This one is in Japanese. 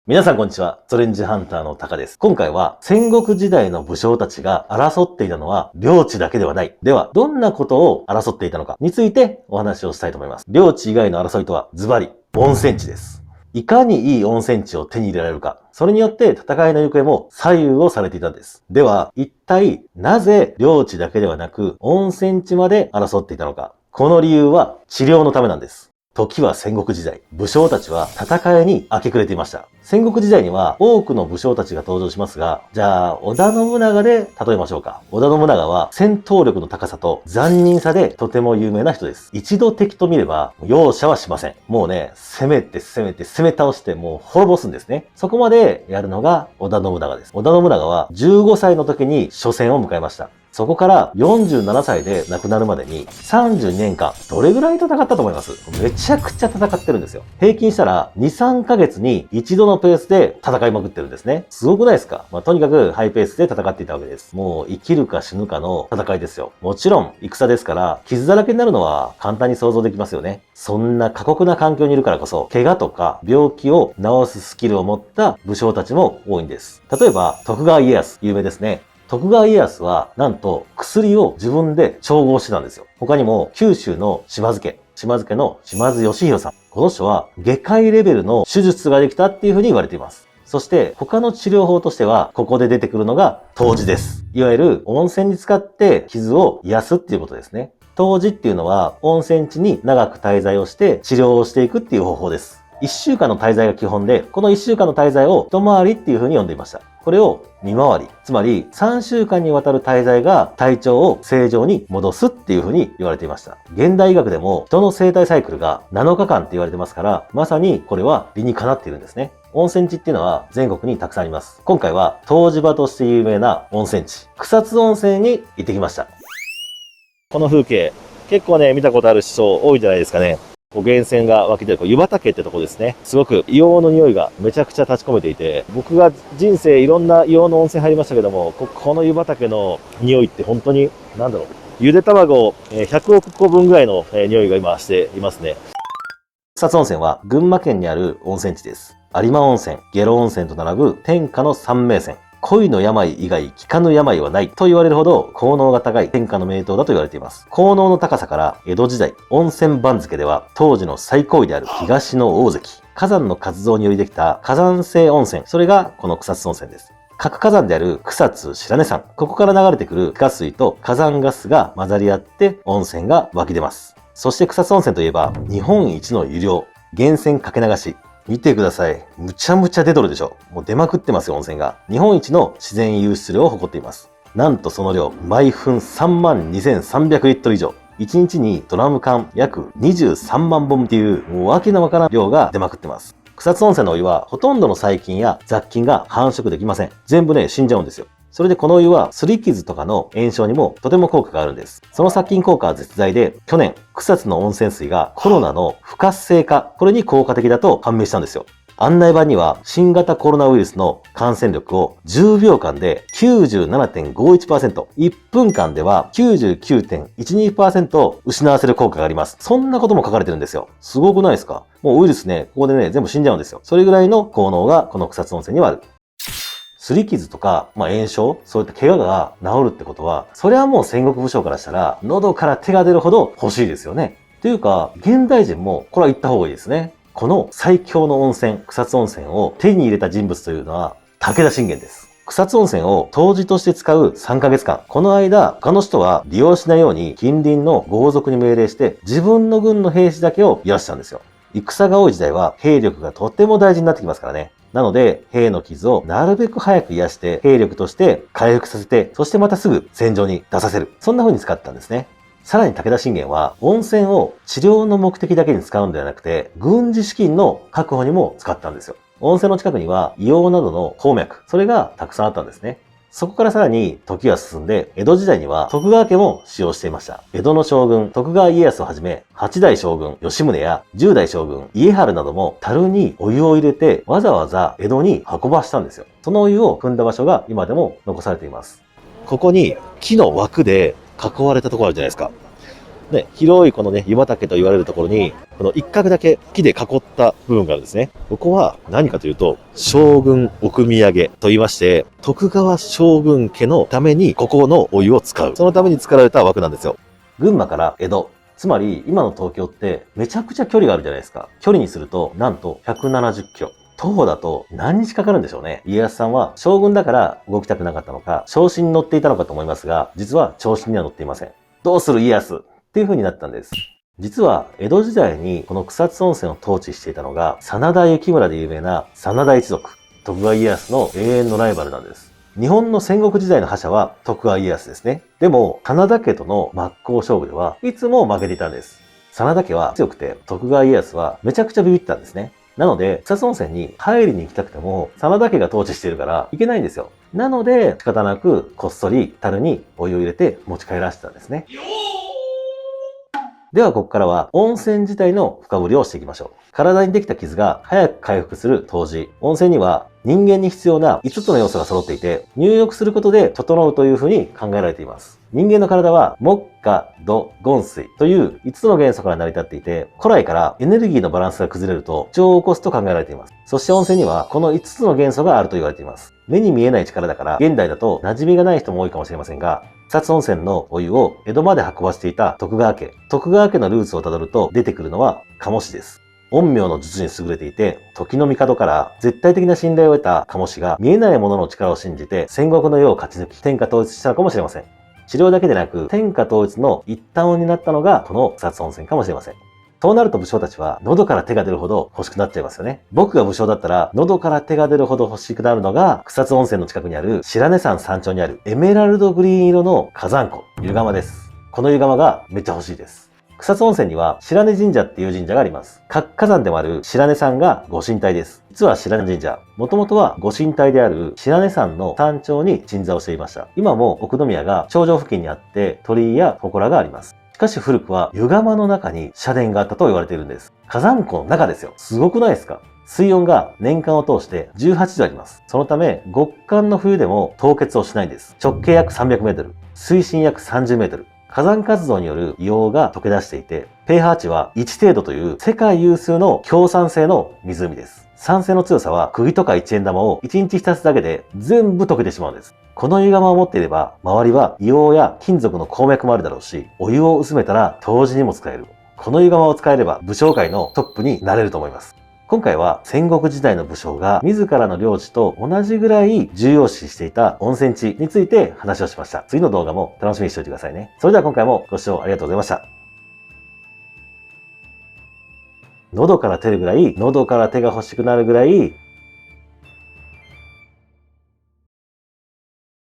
皆さんこんにちは。ストレンジハンターのタカです。今回は戦国時代の武将たちが争っていたのは領地だけではない。では、どんなことを争っていたのかについてお話をしたいと思います。領地以外の争いとはズバリ温泉地です。いかにいい温泉地を手に入れられるか。それによって戦いの行方も左右をされていたんです。では、一体なぜ領地だけではなく温泉地まで争っていたのか。この理由は治療のためなんです。時は戦国時代。武将たちは戦いに明け暮れていました。戦国時代には多くの武将たちが登場しますが、じゃあ、織田信長で例えましょうか。織田信長は戦闘力の高さと残忍さでとても有名な人です。一度敵と見れば容赦はしません。もうね、攻め倒してもう滅ぼすんですね。そこまでやるのが織田信長です。織田信長は15歳の時に初戦を迎えました。そこから47歳で亡くなるまでに32年間、どれぐらい戦ったと思います？めちゃくちゃ戦ってるんですよ。平均したら2、3ヶ月に一度のペースで戦いまくってるんですね。すごくないですか？とにかくハイペースで戦っていたわけです。もう生きるか死ぬかの戦いですよ。もちろん戦ですから傷だらけになるのは簡単に想像できますよね。そんな過酷な環境にいるからこそ、怪我とか病気を治すスキルを持った武将たちも多いんです。例えば徳川家康、有名ですね。徳川家康は、なんと、薬を自分で調合してたんですよ。他にも、九州の島津の島津義弘さん。この人は、外科医レベルの手術ができたっていうふうに言われています。そして、他の治療法としては、ここで出てくるのが、湯治です。いわゆる、温泉に使って傷を癒すっていうことですね。湯治っていうのは、温泉地に長く滞在をして治療をしていくっていう方法です。1週間の滞在が基本で、この1週間の滞在を一回りっていう風に呼んでいました。これを2回り、つまり3週間にわたる滞在が体調を正常に戻すっていう風に言われていました。現代医学でも人の生体サイクルが7日間って言われてますから、まさにこれは理にかなっているんですね。温泉地っていうのは全国にたくさんあります。今回は湯治場として有名な温泉地、草津温泉に行ってきました。この風景、結構ね、見たことある人多いんじゃないですかね。源泉が湧き出る湯畑ってとこですね。すごく硫黄の匂いがめちゃくちゃ立ち込めていて、僕が人生いろんな硫黄の温泉入りましたけども、この湯畑の匂いって本当に、ゆで卵100億個分ぐらいの匂いが今していますね。草津温泉は群馬県にある温泉地です。有馬温泉、下呂温泉と並ぶ天下の三名泉。恋の病以外効かぬ病はないと言われるほど効能が高い天下の名湯だと言われています。効能の高さから江戸時代温泉番付では当時の最高位である東の大関、火山の活動によりできた火山性温泉、それがこの草津温泉です。各火山である草津白根山、ここから流れてくる地下水と火山ガスが混ざり合って温泉が湧き出ます。そして草津温泉といえば日本一の湯量、源泉かけ流し、見てください。むちゃむちゃ出とるでしょ。もう出まくってますよ、温泉が。日本一の自然湧出量を誇っています。なんとその量、毎分32,300リットル以上。1日にドラム缶約23万本っていう、もうわけのわからん量が出まくってます。草津温泉のお湯はほとんどの細菌や雑菌が繁殖できません。全部ね、死んじゃうんですよ。それでこのお湯は擦り傷とかの炎症にもとても効果があるんです。その殺菌効果は絶大で、去年、草津の温泉水がコロナの不活性化、これに効果的だと判明したんですよ。案内板には新型コロナウイルスの感染力を10秒間で 97.51%、1分間では 99.12% 失わせる効果があります。そんなことも書かれてるんですよ。すごくないですか？もうウイルスね、ここでね、全部死んじゃうんですよ。それぐらいの効能がこの草津温泉にはある。擦り傷とか、炎症、そういった怪我が治るってことは、それはもう戦国武将からしたら、喉から手が出るほど欲しいですよね。というか、現代人もこれは行った方がいいですね。この最強の温泉、草津温泉を手に入れた人物というのは、武田信玄です。草津温泉を湯治として使う3ヶ月間。この間、他の人は利用しないように近隣の豪族に命令して、自分の軍の兵士だけを癒したんですよ。戦が多い時代は兵力がとても大事になってきますからね。なので、兵の傷をなるべく早く癒して、兵力として回復させて、そしてまたすぐ戦場に出させる。そんな風に使ったんですね。さらに武田信玄は、温泉を治療の目的だけに使うんではなくて、軍事資金の確保にも使ったんですよ。温泉の近くには、硫黄などの鉱脈、それがたくさんあったんですね。そこからさらに時が進んで、江戸時代には徳川家も使用していました。江戸の将軍、徳川家康をはじめ、8代将軍、吉宗や10代将軍、家治なども樽にお湯を入れて、わざわざ江戸に運ばしたんですよ。そのお湯を汲んだ場所が今でも残されています。ここに木の枠で囲われたところあるじゃないですか。ね、広いこのね、湯畑と言われるところに、この一角だけ木で囲った部分があるんですね。ここは何かというと、将軍奥土産と言いまして、徳川将軍家のためにここのお湯を使う。そのために作られた枠なんですよ。群馬から江戸。つまり、今の東京ってめちゃくちゃ距離があるじゃないですか。距離にすると、なんと170キロ。徒歩だと何日かかるんでしょうね。家康さんは将軍だから動きたくなかったのか、調子に乗っていたのかと思いますが、実は調子には乗っていません。どうする家康っていう風になったんです。実は江戸時代にこの草津温泉を統治していたのが、真田幸村で有名な真田一族。徳川家康の永遠のライバルなんです。日本の戦国時代の覇者は徳川家康ですね。でも、真田家との真っ向勝負ではいつも負けていたんです。真田家は強くて、徳川家康はめちゃくちゃビビってたんですね。なので、草津温泉に入りに行きたくても、真田家が統治しているから行けないんですよ。なので、仕方なくこっそり樽にお湯を入れて持ち帰らせてたんですね。では、ここからは温泉自体の深掘りをしていきましょう。体にできた傷が早く回復する湯治。温泉には人間に必要な5つの要素が揃っていて、入浴することで整うというふうに考えられています。人間の体は木、火、土、金、水という5つの元素から成り立っていて、古来からエネルギーのバランスが崩れると不調を起こすと考えられています。そして温泉にはこの5つの元素があると言われています。目に見えない力だから、現代だと馴染みがない人も多いかもしれませんが、草津温泉のお湯を江戸まで運ばせていた徳川家。徳川家のルーツをたどると出てくるのは鴨氏です。陰陽の術に優れていて、時の帝から絶対的な信頼を得た鴨氏が見えないものの力を信じて戦国の世を勝ち抜き天下統一したのかもしれません。治療だけでなく天下統一の一端を担ったのがこの草津温泉かもしれません。そうなると武将たちは喉から手が出るほど欲しくなっちゃいますよね。僕が武将だったら喉から手が出るほど欲しくなるのが草津温泉の近くにある白根山山頂にあるエメラルドグリーン色の火山湖、湯釜です。この湯釜がめっちゃ欲しいです。草津温泉には白根神社っていう神社があります。活火山でもある白根山がご神体です。実は白根神社、もともとはご神体である白根山の山頂に鎮座をしていました。今も奥宮が頂上付近にあって鳥居や祠があります。しかし古くは湯釜の中に社殿があったと言われているんです。火山湖の中ですよ。すごくないですか？水温が年間を通して18度あります。そのため極寒の冬でも凍結をしないんです。直径約300メートル、水深約30メートル。火山活動による硫黄が溶け出していて、pH 値は1程度という世界有数の強酸性の湖です。酸性の強さは釘とか1円玉を1日浸すだけで全部溶けてしまうんです。この湯釜を持っていれば、周りは硫黄や金属の鉱脈もあるだろうし、お湯を薄めたら湯治にも使える。この湯釜を使えれば武将界のトップになれると思います。今回は戦国時代の武将が自らの領地と同じぐらい重要視していた温泉地について話をしました。次の動画も楽しみにしておいてくださいね。それでは今回もご視聴ありがとうございました。喉から手が欲しくなるぐらい